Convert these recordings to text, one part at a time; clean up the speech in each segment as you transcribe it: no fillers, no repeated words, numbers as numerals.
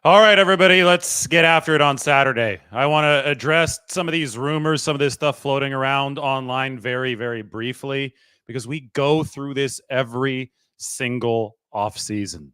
All right, everybody, let's get after it on Saturday. I want to address some of these rumors, some of this stuff floating around online very, very briefly, because we go through this every single offseason.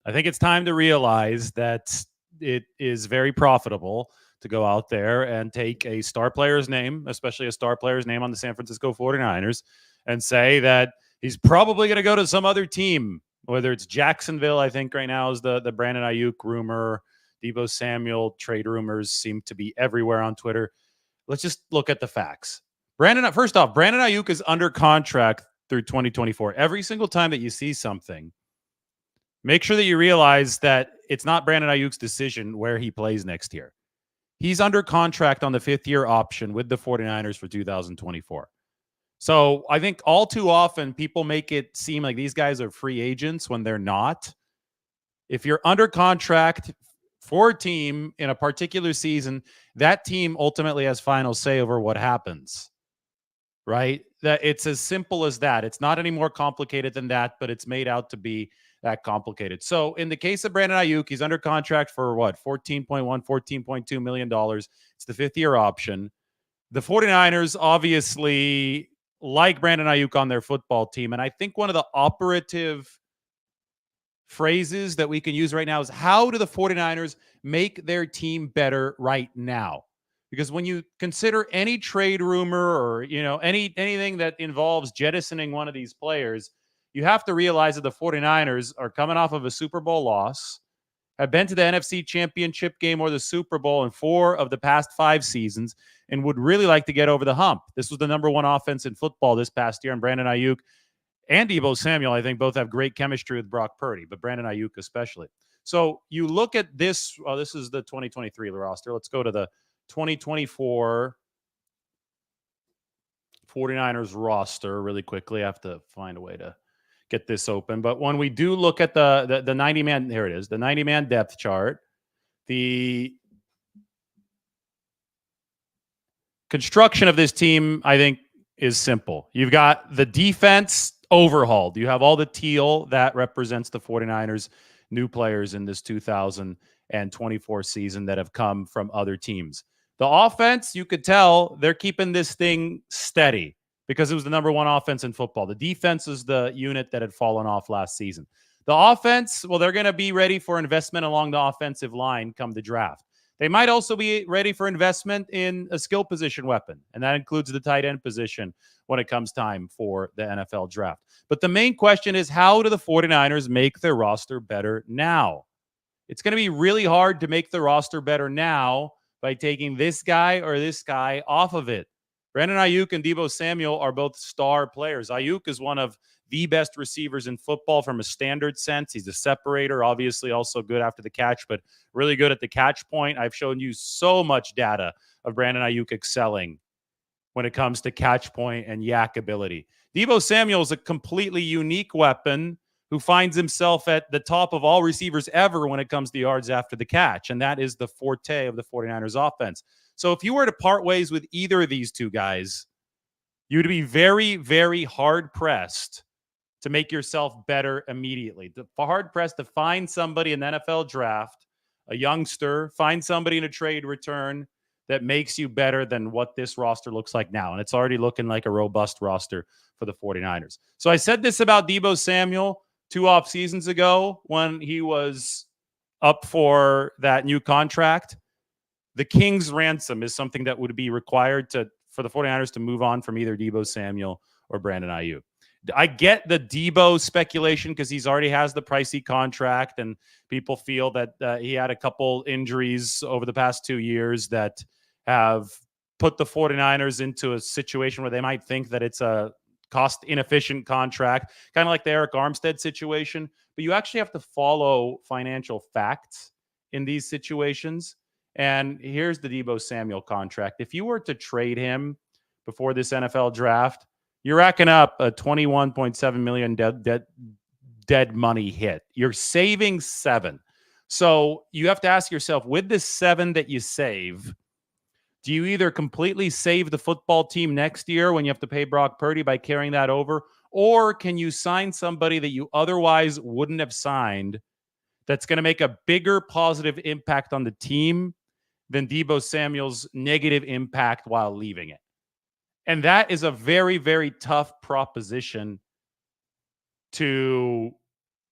I think it's time to realize that it is very profitable to go out there and take a star player's name, especially a star player's name on the San Francisco 49ers, and say that he's probably going to go to some other team, whether it's Jacksonville. I think right now is the Brandon Aiyuk rumor. Deebo Samuel trade rumors seem to be everywhere on Twitter. Let's just look at the facts. First off, Brandon Aiyuk is under contract through 2024. Every single time that you see something, make sure that you realize that it's not Brandon Aiyuk's decision where he plays next year. He's under contract on the 5th-year option with the 49ers for 2024. So I think all too often people make it seem like these guys are free agents when they're not. If you're under contract for a team in a particular season, that team ultimately has final say over what happens, right? That it's as simple as that. It's not any more complicated than that, but it's made out to be that complicated. So in the case of Brandon Aiyuk, he's under contract for what? $14.2 million. It's the 5th-year option. The 49ers obviously like Brandon Aiyuk on their football team. And I think one of the operative phrases that we can use right now is, how do the 49ers make their team better right now? Because when you consider any trade rumor or, anything that involves jettisoning one of these players, you have to realize that the 49ers are coming off of a Super Bowl loss, have been to the NFC Championship game or the Super Bowl in 4 of the past 5 seasons, and would really like to get over the hump. This was the number 1 offense in football this past year, and Brandon Aiyuk and Deebo Samuel, I think, both have great chemistry with Brock Purdy, but Brandon Aiyuk especially. So you look at this. Well, this is the 2023 roster. Let's go to the 2024 49ers roster really quickly. I have to find a way to get this open. But when we do look at the 90-man, here it is, the 90-man depth chart, the construction of this team, I think, is simple. You've got the defense overhauled. You have all the teal that represents the 49ers new players in this 2024 season that have come from other teams. The offense, you could tell they're keeping this thing steady because it was the number 1 offense in football. The defense is the unit that had fallen off last season. The offense, well, they're going to be ready for investment along the offensive line come the draft. They might also be ready for investment in a skill position weapon, and that includes the tight end position when it comes time for the NFL draft. But the main question is, how do the 49ers make their roster better now? It's going to be really hard to make the roster better now by taking this guy or this guy off of it. Brandon Aiyuk and Deebo Samuel are both star players. Aiyuk is one of the best receivers in football from a standard sense. He's a separator, obviously also good after the catch, but really good at the catch point. I've shown you so much data of Brandon Aiyuk excelling when it comes to catch point and yak ability. Deebo Samuel is a completely unique weapon who finds himself at the top of all receivers ever when it comes to yards after the catch, and that is the forte of the 49ers offense. So if you were to part ways with either of these two guys, you'd be very, very hard-pressed to make yourself better immediately. Hard-pressed to find somebody in the NFL draft, a youngster, find somebody in a trade return that makes you better than what this roster looks like now. And it's already looking like a robust roster for the 49ers. So I said this about Deebo Samuel 2 off seasons ago when he was up for that new contract. The King's ransom is something that would be required for the 49ers to move on from either Deebo Samuel or Brandon Aiyuk. I get the Deebo speculation because he's already has the pricey contract, and people feel that he had a couple injuries over the past 2 years that have put the 49ers into a situation where they might think that it's a cost-inefficient contract, kind of like the Eric Armstead situation. But you actually have to follow financial facts in these situations. And here's the Deebo Samuel contract. If you were to trade him before this NFL draft, you're racking up a $21.7 million dead money hit. You're saving 7. So you have to ask yourself, with this 7 that you save, do you either completely save the football team next year when you have to pay Brock Purdy by carrying that over, or can you sign somebody that you otherwise wouldn't have signed that's going to make a bigger positive impact on the team than Deebo Samuel's negative impact while leaving it. And that is a very, very tough proposition to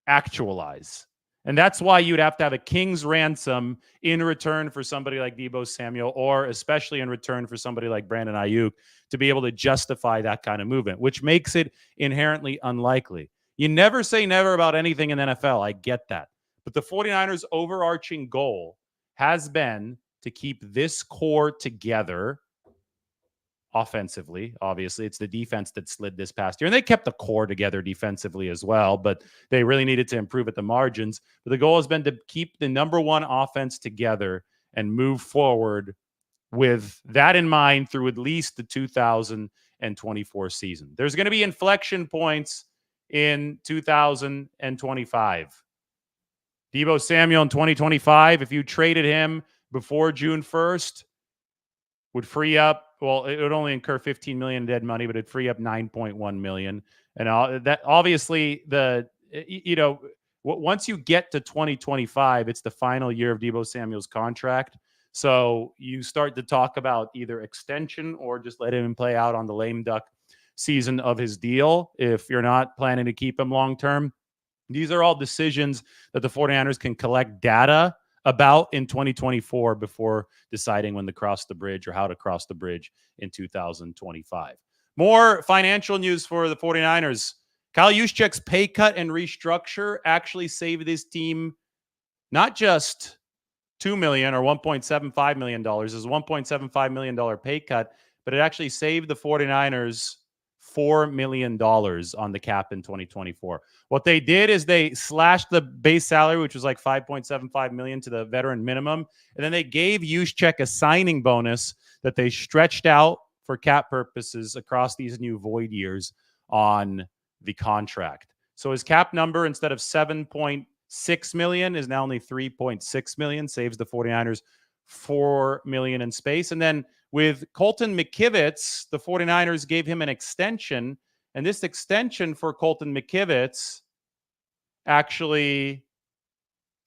actualize. And that's why you'd have to have a king's ransom in return for somebody like Deebo Samuel, or especially in return for somebody like Brandon Aiyuk, to be able to justify that kind of movement, which makes it inherently unlikely. You never say never about anything in the NFL. I get that. But the 49ers' overarching goal has been to keep this core together offensively. Obviously, it's the defense that slid this past year, and they kept the core together defensively as well, but they really needed to improve at the margins. But the goal has been to keep the number one offense together and move forward with that in mind through at least the 2024 season. There's going to be inflection points in 2025. Deebo Samuel in 2025, if you traded him before June 1st, would free up, well, it would only incur $15 million in dead money, but it'd free up $9.1 million. And that obviously once you get to 2025, it's the final year of Deebo Samuel's contract. So you start to talk about either extension or just let him play out on the lame duck season of his deal if you're not planning to keep him long term. These are all decisions that the 49ers can collect data about in 2024 before deciding when to cross the bridge or how to cross the bridge in 2025. More financial news for the 49ers. Kyle Juszczyk's pay cut and restructure actually saved this team not just $2 million or $1.75 million. It was a $1.75 million pay cut, but it actually saved the 49ers $4 million on the cap in 2024. What they did is they slashed the base salary, which was like $5.75 million, to the veteran minimum. And then they gave Juszczyk a signing bonus that they stretched out for cap purposes across these new void years on the contract. So his cap number, instead of $7.6 million, is now only $3.6 million, saves the 49ers $4 million in space. And then with Colton McKivitz, the 49ers gave him an extension, and this extension for Colton McKivitz actually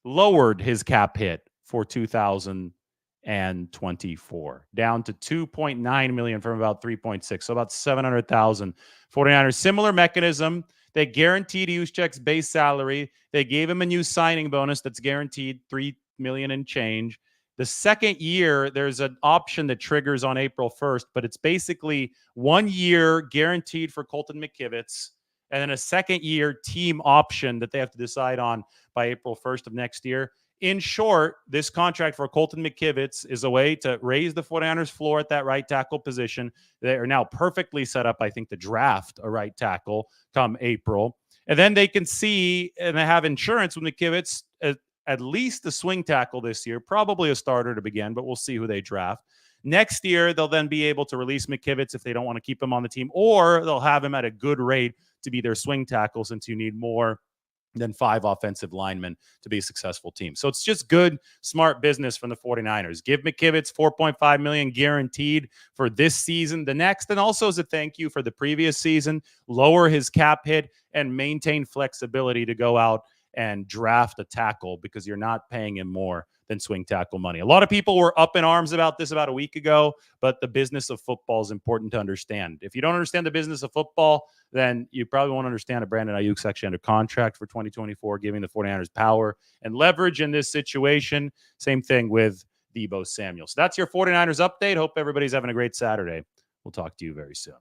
lowered his cap hit for 2024 down to $2.9 million from about $3.6, so about $700,000. 49ers, similar mechanism. They guaranteed Juszczyk's base salary. They gave him a new signing bonus that's guaranteed $3 million and change. The second year, there's an option that triggers on April 1st, but it's basically 1 year guaranteed for Colton McKivitz, and then a second year team option that they have to decide on by April 1st of next year. In short, this contract for Colton McKivitz is a way to raise the 49ers floor at that right tackle position. They are now perfectly set up, I think, to draft a right tackle come April. And then they can see and they have insurance with McKivitz at least the swing tackle this year, probably a starter to begin, but we'll see who they draft. Next year, they'll then be able to release McKivitz if they don't want to keep him on the team, or they'll have him at a good rate to be their swing tackle, since you need more than 5 offensive linemen to be a successful team. So it's just good, smart business from the 49ers. Give McKivitz $4.5 million guaranteed for this season, the next, and also as a thank you for the previous season, lower his cap hit and maintain flexibility to go out and draft a tackle because you're not paying him more than swing tackle money. A lot of people were up in arms about this about a week ago, but the business of football is important to understand. If you don't understand the business of football, then you probably won't understand a Brandon Aiyuk's actually under contract for 2024, giving the 49ers power and leverage in this situation. Same thing with Deebo Samuel. So that's your 49ers update. Hope everybody's having a great Saturday. We'll talk to you very soon.